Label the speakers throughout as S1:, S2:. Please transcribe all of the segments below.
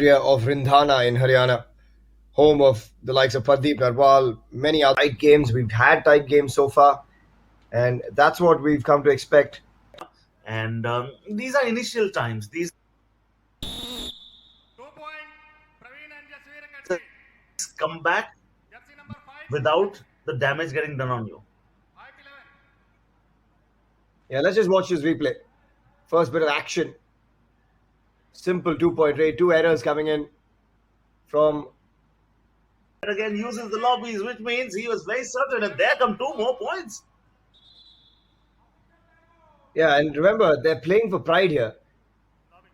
S1: area of Rindhana in Haryana, home of the likes of Pradeep Narwal, many other tight games. We've had tight games so far, and that's what we've come to expect.
S2: And these are initial times. These
S3: 2-point, Parveen and Jasvir Academy.
S2: come back
S3: Jersey number 5.
S2: without the damage getting done on you.
S3: 5-11.
S1: Yeah, let's just watch this replay. First bit of action. Simple 2-point raid, 2 errors coming in from.
S2: And again uses the lobbies, which means he was very certain, and there come 2 more points.
S1: Yeah, and remember, they're playing for pride here.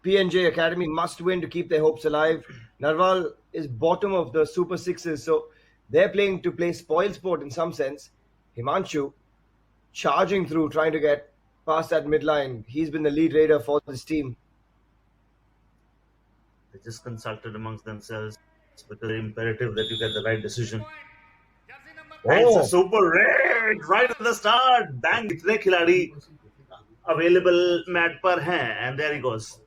S1: PJKA Academy must win to keep their hopes alive. Narwal is bottom of the Super Sixes, so they're playing to play spoil sport in some sense. Himanshu charging through, trying to get past that midline. He's been the lead raider for this team.
S2: They just consulted amongst themselves because it's imperative that you get the right decision.
S3: Jersey number
S2: It's a super raid right at the start. Bang! इतने खिलाड़ी available mat पर हैं, and there he goes.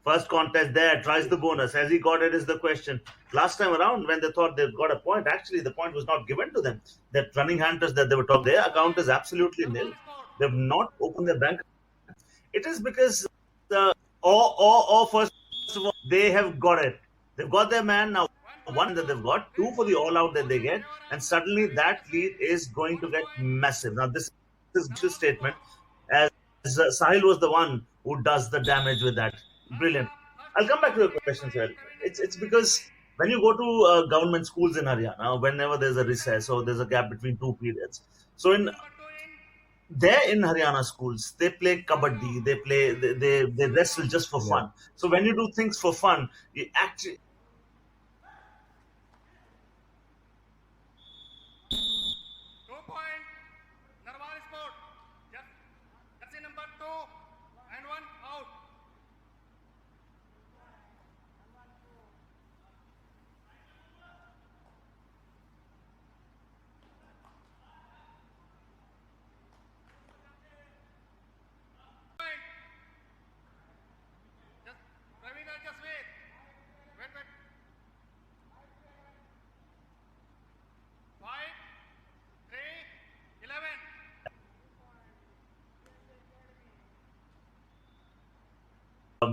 S2: First contest there, tries the bonus. Has he got it is the question. Last time around, when they thought they got a point, actually the point was not given to them. That running hunters that they were talking, their account is absolutely nil. They've not opened their bank. It is because first of all, they have got it. They've got their man now. 1 that they've got, 2 for the all-out that they get, and suddenly that lead is going to get massive. Now this is a statement, as Sahil was the one who does the damage with that. Brilliant. I'll come back to your question, sir. It's because when you go to government schools in Haryana, whenever there's a recess or there's a gap between 2 periods, so in Haryana schools, they play kabaddi, they wrestle just for fun. So when you do things for fun, you actually
S3: 2-point, Narwal Sports. Jersey number 2 and 1 out. Parveen and Jasvir. Wait. 5, 3, 11.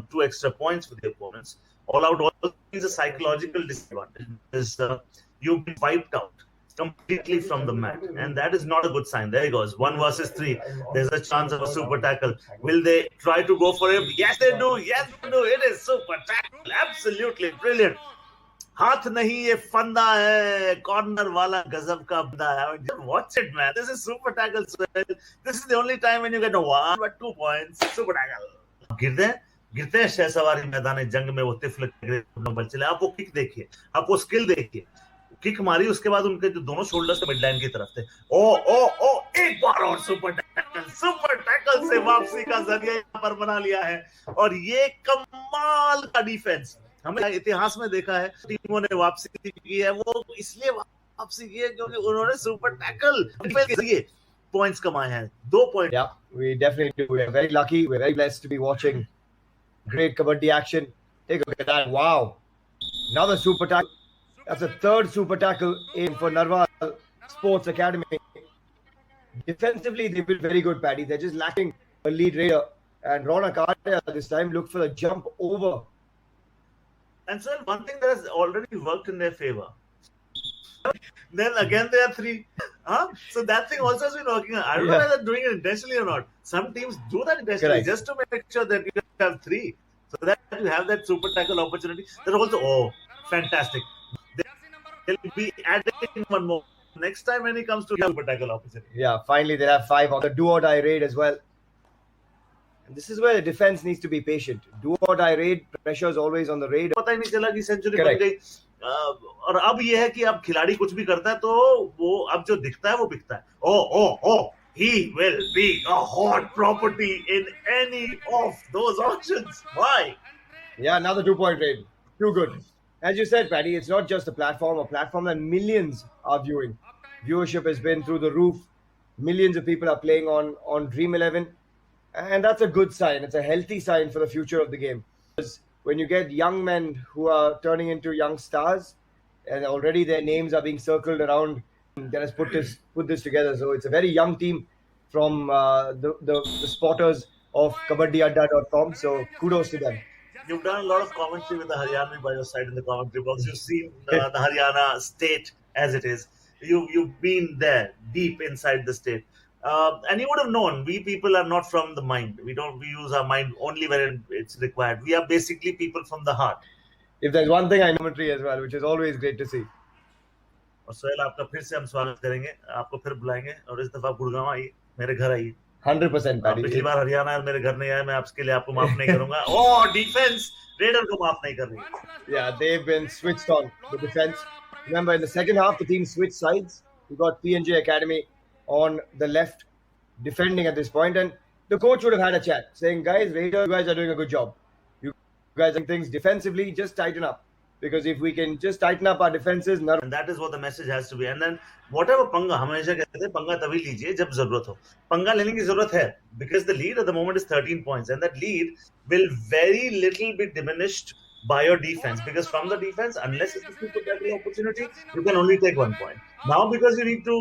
S2: 2 extra points for the opponents. All out all is a psychological disadvantage. You've been wiped out completely from the mat, and that is not a good sign. There he goes, 1 versus 3. There's a chance of a super tackle. Will they try to go for him? Yes, they do. It is super tackle. Absolutely brilliant. हाथ नहीं ये फंदा है corner वाला गजब का बंदा है. Just watch it, man. This is super tackle. This is the only time when you get 1 but 2 points. Super tackle. गिरते हैं शहसवारी मैदान जंग में वो तिफल बल चले. आप वो किक देखिए, आप वो स्किल देखिए. किक मारी, उसके बाद उनके जो दोनों शोल्डर्स मिड लाइन की तरफ थे. ओ एक बार और सुपर टैकल से वापसी का जरिया यहाँ पर बना लिया है. और ये कमाल का डिफेंस हमें इतिहास में देखा है. टीमों ने वापसी की है, वो इसलिए वापसी की है क्योंकि उन्होंने सुपर टैकल के जरिए पॉइंट्स कमाए हैं. 2 point.
S1: Yeah, we definitely do. We're very lucky. We're very blessed to be watching great kabaddi action. Take a look at that. Wow. Another super tackle. That's a 3rd super tackle in for Narwal Sports Academy. Defensively, they've been very good, Paddy. They're just lacking a lead raider. And Ronak Arya this time looked for the jump over.
S2: And so one thing that has already worked in their favor. Then again they are 3. So that thing also has been working. I don't know whether they're doing it intentionally or not. Some teams do that intentionally.
S1: Correct.
S2: Just to make sure that you have 3. So that you have that super tackle opportunity. That also, fantastic. They'll be adding 1 more next time when he comes to super tackle opportunity.
S1: Yeah, finally they have 5 on the do or die raid as well. And this is where the defense needs to be patient. Do or die raid, pressure is always on the raid.
S2: पता ही नहीं चला कि century बन गई. और अब ये है कि अब खिलाड़ी कुछ भी करता है तो वो अब जो दिखता है वो बिकता है. He will be a hot property in any of those auctions. Why?
S1: Yeah, another 2-point raid. Too good. As you said, Paddy, it's not just a platform that millions are viewing. Viewership has been through the roof. Millions of people are playing on Dream 11. And that's a good sign. It's a healthy sign for the future of the game. when you get young men who are turning into young stars, and already their names are being circled around, that has put this together. So it's a very young team from the spotters of KabaddiAdda.com. So kudos to them.
S2: You've done a lot of commentary with the Haryana by your side in the commentary box. You've seen the Haryana state as it is. You've been there, deep inside the state. And you would have known, we people are not from the mind. We use our mind only when it's required. We are basically people from the heart.
S1: If there's one thing I know, commentary as well, which is always great to see.
S2: और सोहेल आपका फिर से हम स्वागत करेंगे, आपको फिर बुलाएंगे और इस दफा गुड़गांव आइए, मेरे घर आइए.
S1: 100%.
S2: पिछली बार हरियाणा मेरे घर नहीं आया, मैं आपके लिए आपको माफ नहीं करूंगा. Oh, defense, Raider को माफ नहीं कर रही.
S1: Yeah, they've been switched on the defense. Remember, in the second half, the team switched sides. We got PJKA Academy on the left, defending at this point, and the coach would have had a chat, saying, "Guys, Raider, you guys are doing a good job. You guys are doing things defensively. Just tighten up, because if we can just tighten up our defenses,
S2: and that is what the message has to be. And then whatever पंगा, हमेशा कहते हैं पंगा तभी लीजिए जब जरूरत हो. पंगा लेने की जरूरत है, because the lead at the moment is 13 points, and that lead will very little be diminished by your defense, because from the defense, unless it's a super tackle opportunity, you can only take 1 point. Now, because you need to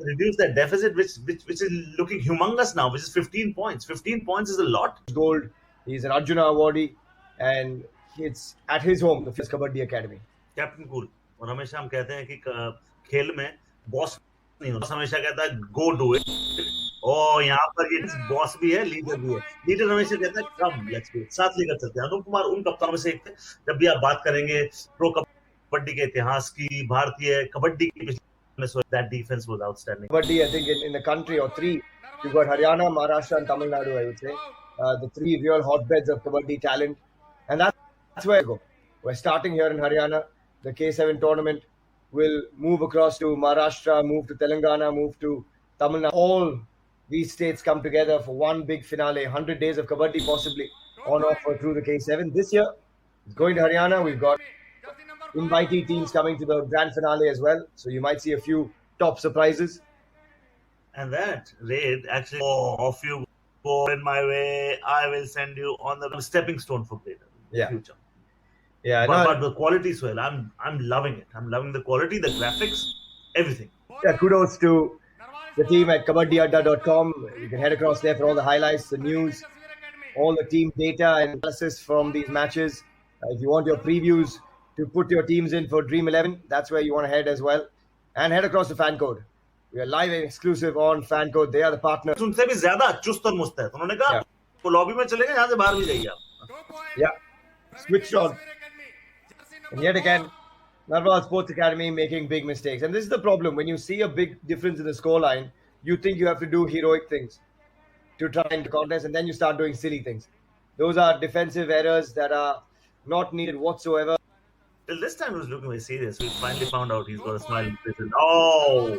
S2: reduce that deficit, which is looking humongous now, which is 15 points. 15 points is a lot.
S1: Gold. He's an Arjuna awardee, and it's at his home, the first Kabaddi Academy.
S2: Captain Cool. और हमेशा हम कहते हैं कि खेल में boss नहीं होता. हमेशा कहता है go do it. और यहाँ पर ये बॉस भी है, लीडर भी है. लीडर हमेशा कहता है कम लेट्स गो, साथ लेकर चलते हैं. अनुप कुमार उन कप्तानों में से एक थे. जब भी आप बात करेंगे प्रो कबड्डी के इतिहास की, भारतीय कबड्डी की, that defense was outstanding.
S1: Kabaddi, I think in the country, or three, you've got Haryana, Maharashtra, and Tamil Nadu, I would say. The three real hotbeds of Kabaddi talent. And that's where we go. We're starting here in Haryana. The K7 tournament will move across to Maharashtra, move to Telangana, move to Tamil Nadu. All these states come together for one big finale. 100 days of Kabaddi possibly on offer through the K7. This year, it's going to Haryana. We've got invitee teams coming to the grand finale as well. So you might see a few top surprises.
S2: And that raid actually, if you go in my way, I will send you on the stepping stone for greater future.
S1: Yeah,
S2: but the quality as well. I'm loving it. I'm loving the quality, the graphics, everything.
S1: Yeah, kudos to the team at KabaddiAdda.com. You can head across there for all the highlights, the news, all the team data and analysis from these matches. If you want your previews to put your teams in for Dream 11, that's where you want to head as well. And head across to Fancode. We are live and exclusive on Fancode. They are the partner.
S2: उनसे भी ज़्यादा चुस्त और मुस्त है. उन्होंने कहा वो लॉबी में चलेंगे, यहाँ से बाहर भी जाइए आप.
S1: Yeah, switched on. And yet again, Narwal Sports Academy making big mistakes. And this is the problem. When you see a big difference in the scoreline, you think you have to do heroic things to try and contest, and then you start doing silly things. Those are defensive errors that are not needed whatsoever.
S2: Till this time, he was looking very serious. We finally found out he's got a smile in his face. Oh!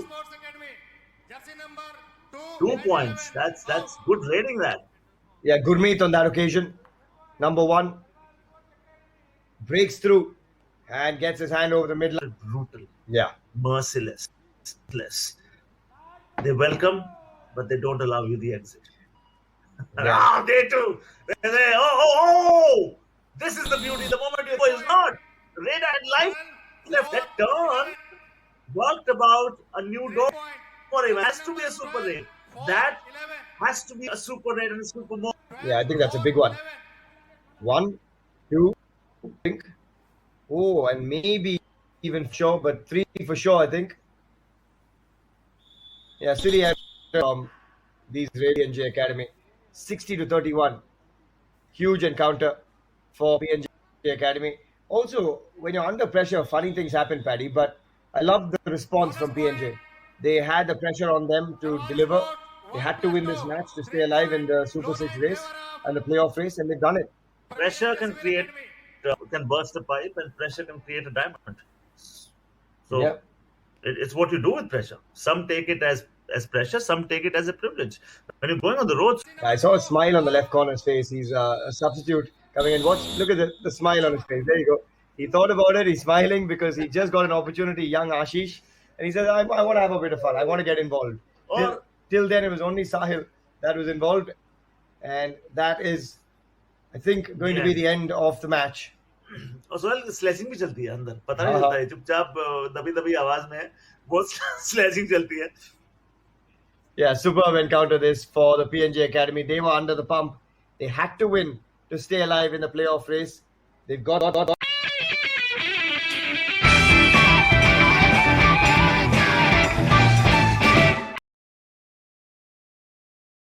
S2: 2 points. That's good rating, that.
S1: Yeah, Gurmeet on that occasion. Number 1. Breaks through and gets his hand over the middle.
S2: Brutal.
S1: Yeah.
S2: Merciless. They welcome, but they don't allow you the exit.
S1: Yeah.
S2: They too. They say, oh! This is the beauty. The moment you go is not. Raider had life left. That turn worked about a new door for him. It has to be a super raid. That has to be a super raid and a super mode.
S1: Yeah, I think that's a big one. 1, 2, I think. Oh, and maybe even sure, but 3 for sure, I think. Yeah, City had these PJKA Academy. 60-31. Huge encounter for PJKA Academy. Also, when you're under pressure, funny things happen, Paddy, but I love the response from PNJ. They had the pressure on them to deliver. They had to win this match to stay alive in the Super 6 race and the playoff race, and they've done it.
S2: Pressure can burst a pipe, and pressure can create a diamond. So
S1: Yeah.
S2: it's what you do with pressure. Some take it as pressure, some take it as a privilege. When you're going on the roads,
S1: I saw a smile on the left corner's face. He's a substitute coming in. Look at the smile on his face. There you go. He thought about it. He's smiling because he just got an opportunity, young Ashish. And he says, I want to have a bit of fun. I want to get involved. Till then, it was only Sahil that was involved. And that is, I think going to be the end of the match.
S2: और Sohail slashing भी चलती है अंदर, पता नहीं चलता है, चुपचाप दबी आवाज में वो स्लैशिंग चलती है.
S1: Yeah, superb encounter this for the PNJ Academy. They were under the pump. They had to win to stay alive in the playoff race. They've got